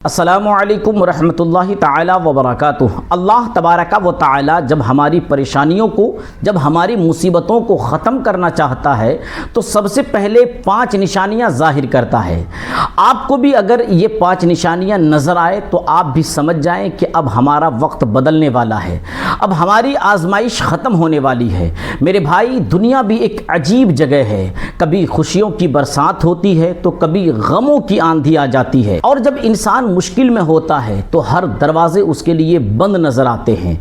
अस्सलामुअलैकुम रहमतुल्लाहि ताला वबरकातुह। अल्लाह तबारक व ताला जब हमारी परेशानियों को, जब हमारी मुसीबतों को ख़त्म करना चाहता है तो सबसे पहले 5 निशानियां ज़ाहिर करता है। आपको भी अगर ये 5 निशानियां नज़र आए तो आप भी समझ जाएं कि अब हमारा वक्त बदलने वाला है, अब हमारी आजमाइश ख़त्म होने वाली है। मेरे भाई, दुनिया भी एक अजीब जगह है। कभी खुशियों की बरसात होती है तो कभी गमों की आंधी आ जाती है, और जब इंसान मुश्किल में होता है तो हर दरवाजे उसके लिए बंद नजर आते हैं,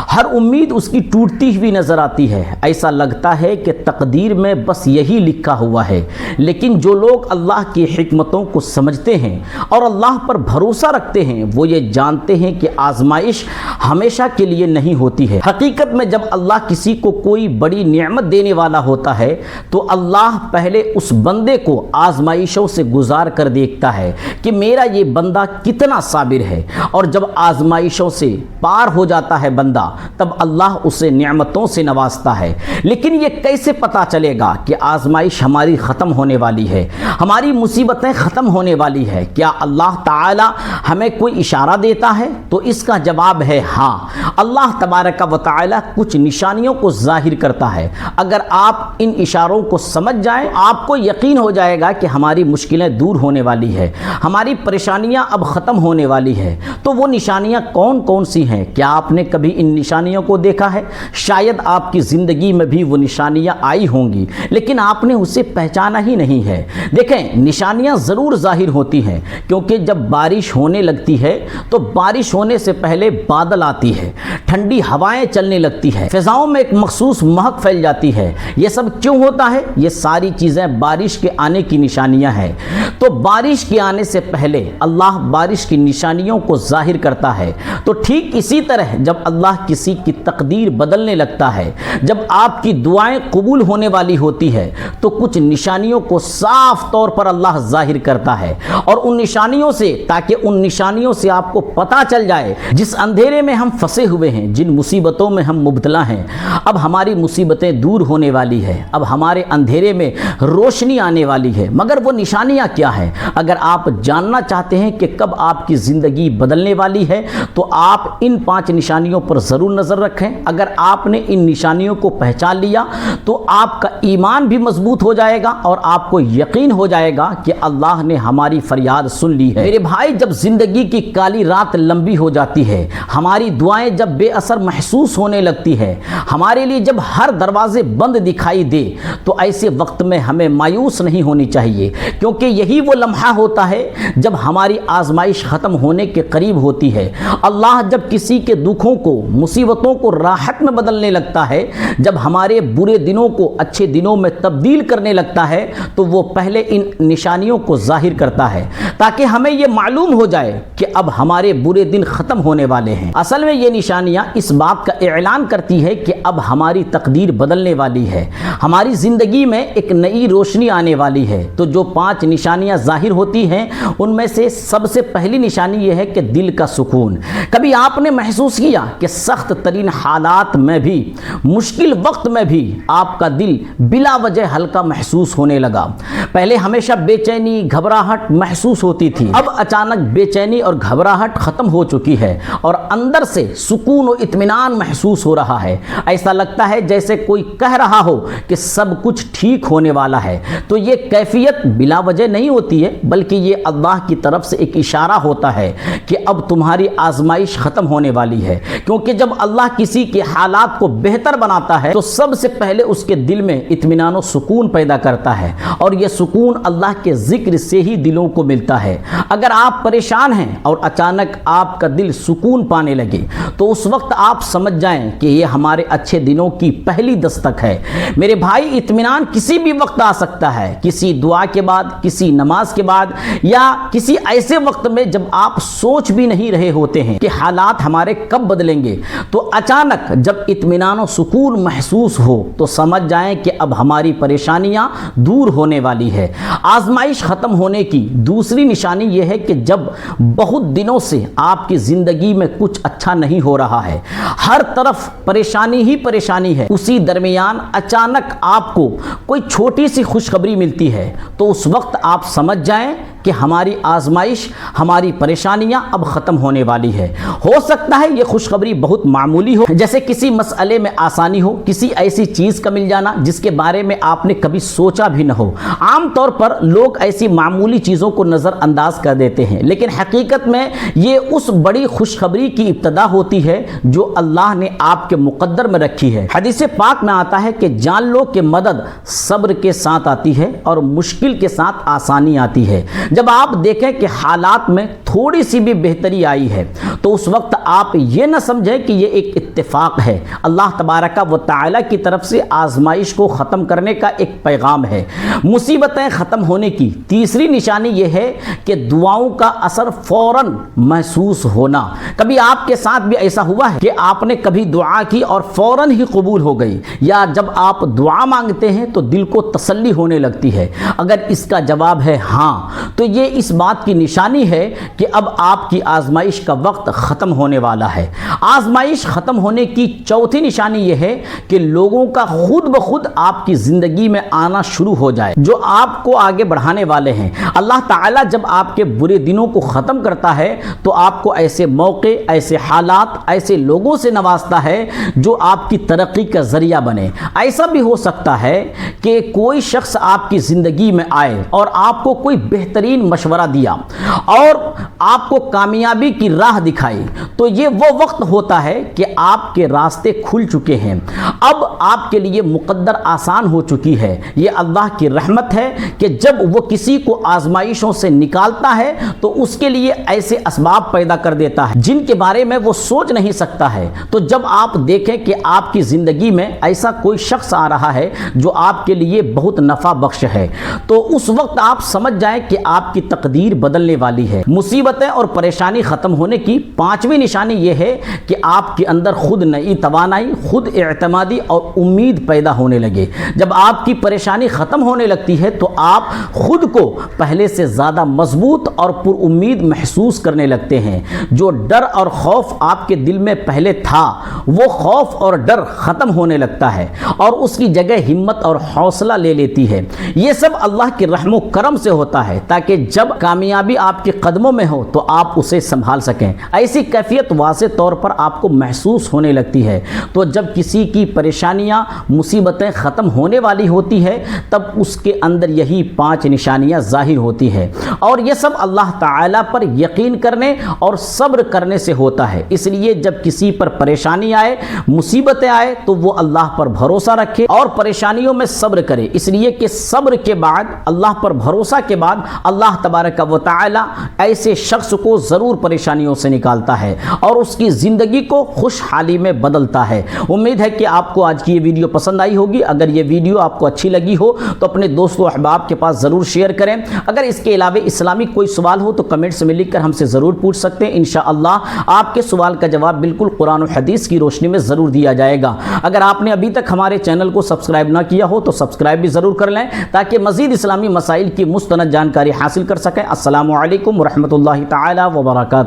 हर उम्मीद उसकी टूटती हुई नजर आती है। ऐसा लगता है कि तकदीर में बस यही लिखा हुआ है। लेकिन जो लोग अल्लाह की हिकमतों को समझते हैं और अल्लाह पर भरोसा रखते हैं, वो ये जानते हैं कि आजमाइश हमेशा के लिए नहीं होती है। हकीकत में जब अल्लाह किसी को कोई बड़ी नेमत देने वाला होता है तो अल्लाह पहले उस बंदे को आजमाइशों से गुजार कर देखता है कि मेरा ये बंदा कितना साबिर है, और जब आजमाइशों से पार हो जाता है बंदा, तब अल्लाह उसे नेमतों से नवाजता है। लेकिन ये कैसे पता चलेगा कि आजमाइश हमारी ख़त्म होने वाली है, हमारी मुसीबतें ख़त्म होने वाली है? क्या अल्लाह ताला हमें कोई इशारा देता है? तो इसका जवाब है हाँ। अल्लाह तबारक व ताला कुछ निशानियों को ज़ाहिर करता है। अगर आप इन इशारों को समझ जाएं, आपको यकीन हो जाएगा कि हमारी मुश्किलें दूर होने वाली है, हमारी परेशानियां अब ख़त्म होने वाली है। तो वो निशानियां कौन कौन सी हैं? क्या आपने कभी इन निशानियों को देखा है? शायद आपकी ज़िंदगी में भी वो निशानियां आई होंगी, लेकिन आपने उसे पहचाना ही नहीं है। देखें, निशानियां ज़रूर ज़ाहिर होती हैं, क्योंकि जब बारिश होने लगती है तो बारिश होने से पहले बादल आती है, ठंडी हवाएं चलने लगती है, फिजाओं में एक मखसूस महक फैल जाती है। ये सब क्यों होता है? ये सारी चीज़ें बारिश के आने की निशानियां हैं। तो बारिश के आने से पहले अल्लाह बारिश की निशानियों को जाहिर करता है। तो ठीक इसी तरह जब अल्लाह किसी की तकदीर बदलने लगता है, जब आपकी दुआएं कबूल होने वाली होती है, तो कुछ निशानियों को साफ तौर पर अल्लाह जाहिर करता है। और उन निशानियों से, ताकि उन निशानियों से आपको पता चल जाए जिस अंधेरे में हम फंसे हुए हैं, जिन मुसीबतों में हम मुब्तला हैं, अब हमारी मुसीबतें दूर होने वाली है, अब हमारे अंधेरे में रोशनी आने वाली है। मगर वो निशानियां क्या है? अगर आप जानना चाहते हैं कि कब आपकी ज़िंदगी बदलने वाली है, तो आप इन 5 निशानियों पर ज़रूर नज़र रखें। अगर आपने इन निशानियों को पहचान लिया तो आपका ईमान भी मजबूत हो जाएगा और आपको यकीन हो जाएगा कि अल्लाह ने हमारी फरियाद सुन ली है। मेरे भाई, जब ज़िंदगी की काली रात लंबी हो जाती है, हमारी दुआएं जब बेअसर महसूस होने लगती है, हमारे लिए जब हर दरवाजे बंद दिखाई दे, तो ऐसे वक्त में हमें मायूस नहीं होनी चाहिए, क्योंकि यही वो लम्हा होता है जब हमारी आजमाइश ख़त्म होने के करीब होती है। अल्लाह जब किसी के दुखों को, मुसीबतों को राहत में बदलने लगता है, जब हमारे बुरे दिनों को अच्छे दिनों में तब्दील करने लगता है, तो वो पहले इन निशानियों को जाहिर करता है, ताकि हमें ये मालूम हो जाए कि अब हमारे बुरे दिन ख़त्म होने वाले हैं। असल में ये निशानियाँ इस बात का ऐलान करती है कि अब हमारी तकदीर बदलने वाली है, हमारी ज़िंदगी में एक नई रोशनी आने वाली है। तो जो 5 निशानियाँ जाहिर होती हैं, उनमें से सबसे पहली निशानी यह है कि दिल का सुकून। कभी आपने महसूस किया कि सख्त तरीन हालात में भी, मुश्किल वक्त में भी आपका दिल बिला वजह हल्का महसूस होने लगा? पहले हमेशा बेचैनी, घबराहट महसूस होती थी, अब अचानक बेचैनी और घबराहट ख़त्म हो चुकी है और अंदर से सुकून और इत्मीनान महसूस हो रहा है। ऐसा लगता है जैसे कोई कह रहा हो कि सब कुछ ठीक होने वाला है। तो ये कैफियत बिला वजह नहीं होती है, बल्कि ये अल्लाह की तरफ से एक इशारा होता है कि अब तुम्हारी आजमाइश ख़त्म होने वाली है। क्योंकि जब अल्लाह किसी के हालात को बेहतर बनाता है, तो सबसे पहले उसके दिल में इत्मीनान और सुकून पैदा करता है, और यह सुकून अल्लाह के ज़िक्र से ही दिलों को मिलता है। अगर आप परेशान हैं और अचानक आपका दिल सुकून पाने लगे, तो उस वक्त आप समझ जाएं कि यह हमारे अच्छे दिनों की पहली दस्तक है। मेरे भाई, इत्मीनान किसी भी वक्त आ सकता है, किसी दुआ के बाद, किसी नमाज के बाद, या किसी ऐसे वक्त में जब आप सोच भी नहीं रहे होते हैं कि हालात हमारे कब बदलेंगे। तो अचानक जब इत्मीनान और सुकून महसूस हो, तो समझ जाएं कि अब हमारी परेशानियां दूर होने वाली है। आजमाइश ख़त्म होने की दूसरी निशानी यह है कि जब बहुत दिनों से आपकी ज़िंदगी में कुछ अच्छा नहीं हो रहा है, हर तरफ परेशानी ही परेशानी है, उसी दरमियान अचानक आपको कोई छोटी सी खुशखबरी मिलती है, तो उस वक्त आप समझ जाएं कि हमारी आजमाइश ہماری پریشانیاں اب ختم ہونے والی ہے۔ ہو سکتا ہے یہ خوشخبری بہت معمولی ہو، جیسے کسی مسئلے میں آسانی ہو، کسی ایسی چیز کا مل جانا جس کے بارے میں آپ نے کبھی سوچا بھی نہ ہو۔ عام طور پر لوگ ایسی معمولی چیزوں کو نظر انداز کر دیتے ہیں، لیکن حقیقت میں یہ اس بڑی خوشخبری کی ابتدا ہوتی ہے جو اللہ نے آپ کے مقدر میں رکھی ہے۔ حدیث پاک میں آتا ہے کہ جان لو کہ مدد صبر کے ساتھ آتی ہے اور مشکل کے ساتھ آسانی آتی ہے۔ جب آپ دیکھیں کہ حالات میں تھوڑی سی بھی بہتری آئی ہے تو اس وقت آپ یہ نہ سمجھیں کہ یہ ایک اتفاق ہے، اللہ تبارک و تعالی کی طرف سے آزمائش کو ختم کرنے کا ایک پیغام ہے۔ مصیبتیں ختم ہونے کی تیسری نشانی یہ ہے کہ دعاؤں کا اثر فوراً محسوس ہونا۔ کبھی آپ کے ساتھ بھی ایسا ہوا ہے کہ آپ نے کبھی دعا کی اور فوراً ہی قبول ہو گئی، یا جب آپ دعا مانگتے ہیں تو دل کو تسلی ہونے لگتی ہے؟ اگر اس کا جواب ہے ہاں، تو یہ اس بات کی نشانی ہے کہ اب آپ کی آزمائش کا وقت ختم ہونے والا ہے۔ آزمائش ختم ہونے کی چوتھی نشانی یہ ہے کہ لوگوں کا خود بخود آپ کی زندگی میں آنا شروع ہو جائے جو آپ کو آگے بڑھانے والے ہیں۔ اللہ تعالیٰ جب آپ کے برے دنوں کو ختم کرتا ہے تو آپ کو ایسے موقع، ایسے حالات، ایسے لوگوں سے نوازتا ہے جو آپ کی ترقی کا ذریعہ بنے۔ ایسا بھی ہو سکتا ہے کہ کوئی شخص آپ کی زندگی میں آئے اور آپ کو کوئی بہترین مشورہ دیا اور آپ کو کامیابی کی راہ دکھائی، تو یہ وہ وقت ہوتا ہے کہ آپ کے راستے کھل چکے ہیں، اب آپ کے لیے مقدر آسان ہو چکی ہے۔ یہ اللہ کی رحمت ہے کہ جب وہ کسی کو آزمائشوں سے نکالتا ہے تو اس کے لیے ایسے اسباب پیدا کر دیتا ہے جن کے بارے میں وہ سوچ نہیں سکتا ہے۔ تو جب آپ دیکھیں کہ آپ کی زندگی میں ایسا کوئی شخص آ رہا ہے جو آپ کے لیے بہت نفع بخش ہے، تو اس وقت آپ سمجھ جائیں کہ آپ کی تقدیر بدلنے والی ہے۔ مصیبتیں اور پریشانی ختم ہونے کی پانچویں نشانی یہ ہے کہ آپ کے اندر خود نئی توانائی، خود اعتمادی اور امید پیدا ہونے لگے۔ جب آپ کی پریشانی ختم ہونے لگتی ہے تو آپ خود کو پہلے سے زیادہ مضبوط اور پر امید محسوس کرنے لگتے ہیں۔ جو ڈر اور خوف آپ کے دل میں پہلے تھا، وہ خوف اور ڈر ختم ہونے لگتا ہے اور اس کی جگہ ہمت اور حوصلہ لے لیتی ہے۔ یہ سب اللہ کے رحم و کرم سے ہوتا ہے تاکہ جب کامیابی آپ کے قدموں میں ہو تو آپ اسے سنبھال سکیں۔ ایسی کیفیت واضح طور پر آپ کو محسوس ہونے لگتی ہے۔ تو جب کسی کی پریشانیاں، مصیبتیں ختم ہونے والی ہوتی ہے تب اس کے اندر یہی 5 نشانیاں ظاہر ہوتی ہے، اور یہ سب اللہ تعالیٰ پر یقین کرنے اور صبر کرنے سے ہوتا ہے۔ اس لیے جب کسی پر پریشانی آئے، مصیبتیں آئے تو وہ اللہ پر بھروسہ رکھے اور پریشانیوں میں صبر کرے، اس لیے کہ صبر کے بعد، اللہ پر بھروسہ کے بعد اللہ تبارک و تعالی ایسے شخص کو ضرور پریشانیوں سے نکالتا ہے اور اس کی زندگی کو خوشحالی میں بدلتا ہے۔ امید ہے کہ آپ کو آج کی یہ ویڈیو پسند آئی ہوگی۔ اگر یہ ویڈیو آپ کو اچھی لگی ہو تو اپنے دوستوں و احباب کے پاس ضرور شیئر کریں۔ اگر اس کے علاوہ اسلامی کوئی سوال ہو تو کمنٹس میں لکھ کر ہم سے ضرور پوچھ سکتے ہیں، انشاءاللہ آپ کے سوال کا جواب بالکل قرآن و حدیث کی روشنی میں ضرور دیا جائے گا۔ اگر آپ نے ابھی تک ہمارے چینل کو سبسکرائب نہ کیا ہو تو سبسکرائب بھی ضرور کر لیں تاکہ مزید اسلامی مسائل کی مستند جانکاری حاصل کر سکیں۔ السلام علیکم ورحمۃ اللہ تعالی وبرکاتہ۔